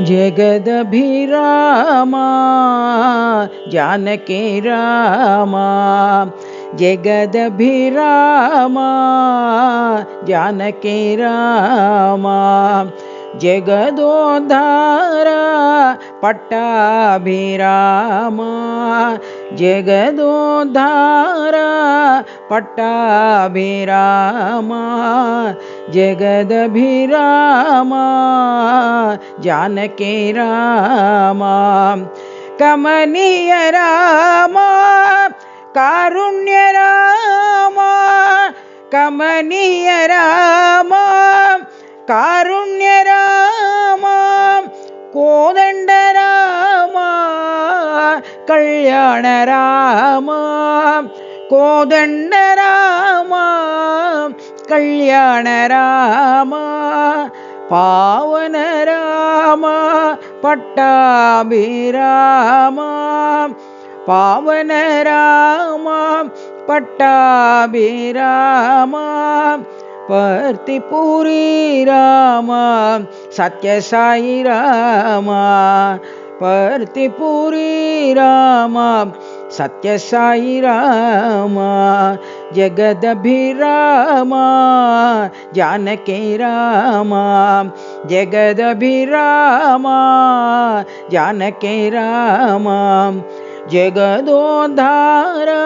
जगदभिरामा जानकी रामा, जगदभिरामा जानकी रामा, जगदोद्धारा पट्टाभिरामा, जगदोद्धारा पट्टाभिरामा, जगदभिरामा जानकी रामा, कमनीय रामा कारुण्य रामा, कमनीय रामा कारुण्य रामा, कोदंड रामा कल्याण रामा, कोदंड रामा कल्याण रामा, पावन रामा पट्टाभिरामा, पावन रामा पट्टाभिरामा, पर्तिपुरी रामा सत्य साई रामा, पर्तिपुरी रामा सत्य साई रामा, जगदभिरामा जानकी रामा, जगदभिरामा जानकी रामा, जगदोद्धारा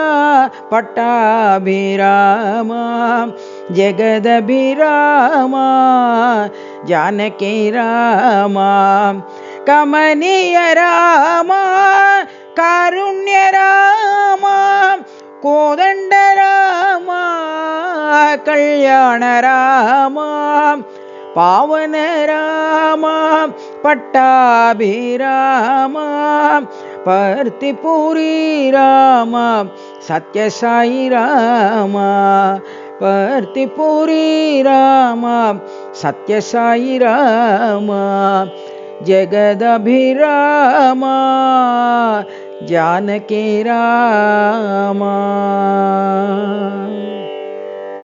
पट्टाभिरामा, जगदभिरामा जानकी रामा, कमनीय रामा कारुण्य रामा, कोदंड रामा कल्याण रामा, पावन रामा पट्टाभिरामा, पर्तिपुरी रामा सत्य साई रामा, पर्तिपुरी रामा सत्य साई रामा, जगदभिरामा जानकी रामा।